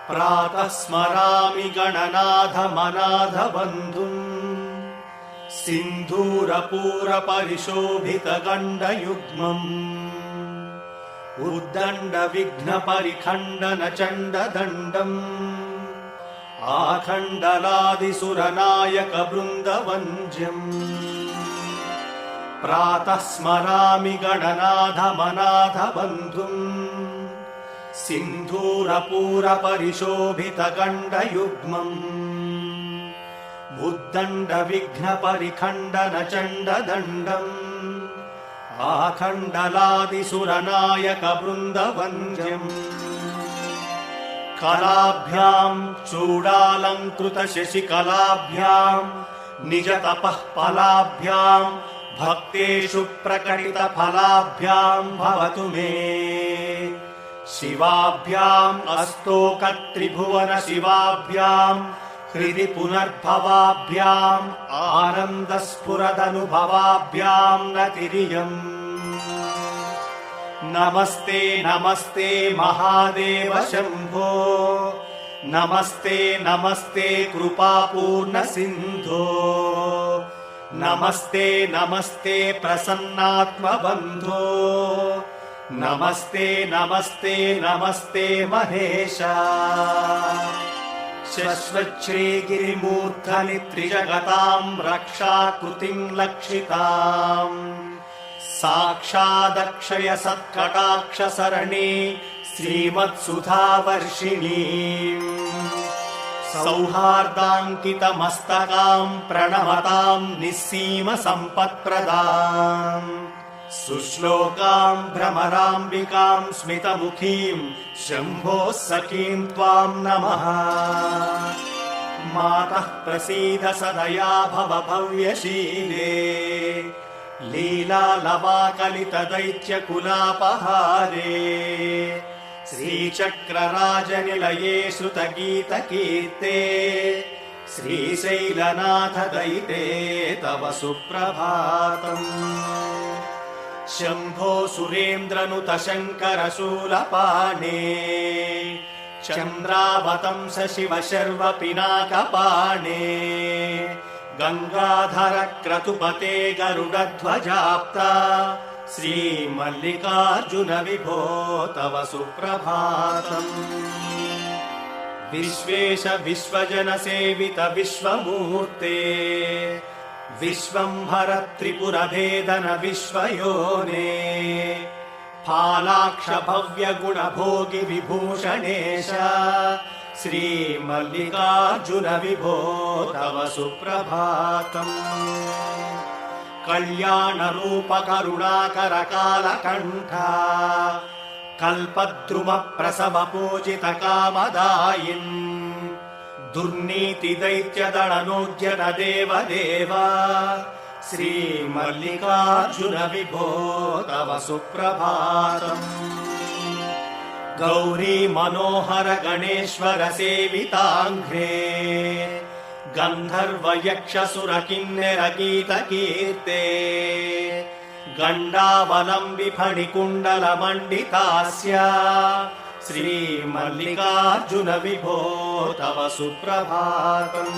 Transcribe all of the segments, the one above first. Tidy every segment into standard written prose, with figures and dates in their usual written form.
प्रातः स्मरामि गणनाथमनाथबन्धुम् सिन्धूरपूरपरिशोभितगण्डयुग्मम् उद्दण्डविघ्नपरिखण्डनचण्डदण्डम् आखण्डलादिसुरनायकवृन्दवन्द्यम् प्रातः स्मरामि गणनाथमनाथबन्धुम् सिन्धूरपूरपरिशोभितगण्डयुग्मम् उद्दण्डविघ्नपरिखण्डनचण्डदण्डम् आखण्डलादिसुरनायकवृन्दवन्द्यम् कलाभ्याम् चूडालङ्कृतशशिकलाभ्याम् निजतपः फलाभ्याम् भक्तेषु प्रकटितफलाभ्याम् भवतु मे शिवाभ्याम् अस्तोकत्रिभुवन शिवाभ्याम् हृदि पुनर्भवाभ्याम् आनन्दस्फुरदनुभवाभ्याम् नतिरियम् नमस्ते नमस्ते महादेव शम्भो नमस्ते नमस्ते कृपापूर्ण सिन्धो नमस्ते नमस्ते प्रसन्नात्मबन्धो नमस्ते नमस्ते नमस्ते महेश शश्वच्छ्रीगिरिमूर्धनि त्रिजगताम् रक्षाकृतिम् लक्षिताम् साक्षादक्षय सत्कटाक्षसरणी श्रीमत्सुधावर्षिणी सौहार्दाङ्कितमस्तकाम् प्रणमताम् निस्सीम सम्पत्प्रदाम् सुश्लोकाम् भ्रमराम्बिकाम् स्मितमुखीम् शम्भोः सखीम् त्वाम् नमः मातः प्रसीद सदया भव भव्यशीले लीलालवाकलितदैत्यकुलापहारे श्रीचक्रराजनिलये श्रुतगीतकीर्ते श्रीशैलनाथ दयिते तव सुप्रभातम् शम्भो सुरेन्द्रनुत शङ्कर शूलपाणे चन्द्रावतंस शिव शर्व पिनाकपाणे गंगाधर क्रतुपते गरुडध्वजाप्ता श्रीमल्लिकार्जुन विभो तव सुप्रभातम् विश्वेश विश्वजन सेवित विश्वमूर्ते विश्वंभर त्रिपुर भेदन विश्वयोने फालाक्ष भव्य गुण भोगि विभूषणेश श्रीमल्लिकार्जुन विभो तव सुप्रभातम् कल्याण रूप करुणाकर कालकण्ठा कल्पद्रुम प्रसव पूजित कामदायिन् दुर्नीति दैत्य दळनोद्यत देवदेव श्रीमल्लिकार्जुन विभो तव सुप्रभातम् गौरी मनोहर गणेश्वर सेविताङ्घ्रे गन्धर्व यक्षसुर किन्नर गीतकीर्ते गण्डावलम्बि फणिकुण्डल मण्डितास्य श्रीमल्लिकार्जुन विभो तव सुप्रभातम्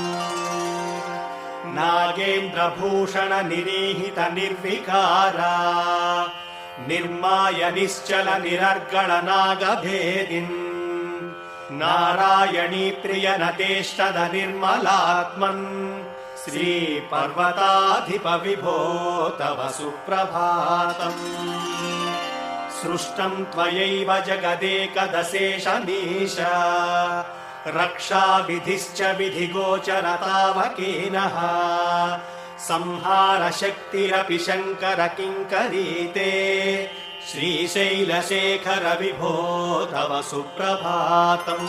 नागेन्द्रभूषण निरीहित निर्विकारा निर्माय निश्चल निरर्गल नागभेदिन् नारायणी प्रिय नतेष्टद निर्मलात्मन् श्रीपर्वताधिप विभो तव सुप्रभातम् सृष्टम् त्वयैव जगदेकदशेषमीश रक्षाविधिश्च विधिगोचरतावकीनः संहार शक्तिरपि शङ्कर किङ्करीते श्रीशैलशेखर विभो तव सुप्रभातम्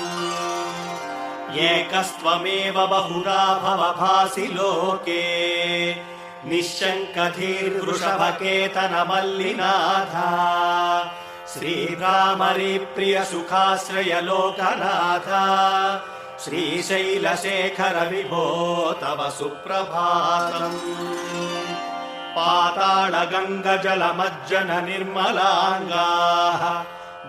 एकस्त्वमेव बहुधा भवभासि लोके निःशङ्कधीर्वृषभकेतन मल्लिनाथ श्रीरामरि प्रिय सुखाश्रय लोकनाथ श्रीशैलशेखर विभो तव सुप्रभातम् पाताळगङ्गजलमज्जन निर्मलाङ्गाः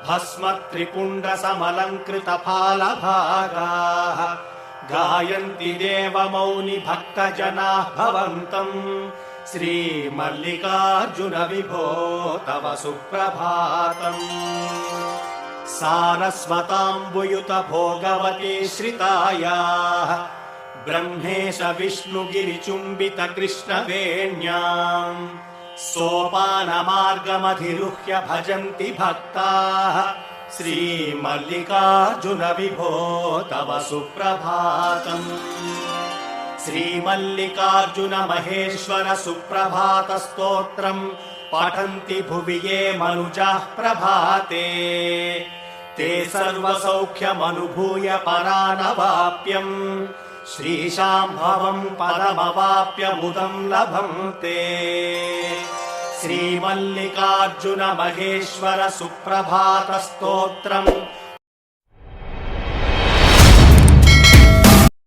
भस्मत्रिपुण्डसमलङ्कृतफालभागाः गायन्ति देवमौनि भक्तजनाः भवन्तम् श्रीमल्लिकार्जुन विभो तव सुप्रभातम् सारस्वताम्बुयुत भोगवती श्रितायाः ब्रह्मेश विष्णुगिरिचुम्बित कृष्णवेण्याम् सोपानमार्गमधिरुह्य भजन्ति भक्ताः श्रीमल्लिकार्जुन विभो तव सुप्रभातम् श्रीमल्लिकार्जुन महेश्वर सुप्रभात स्तोत्रम् पठन्ति भुवि ये मनुजाः प्रभाते ते सर्वसौख्यमनुभूय परानवाप्यम् श्रीशाम्भवम् पदमवाप्य मुदम् लभन्ते श्रीमल्लिकार्जुन महेश्वर सुप्रभात स्तोत्रम्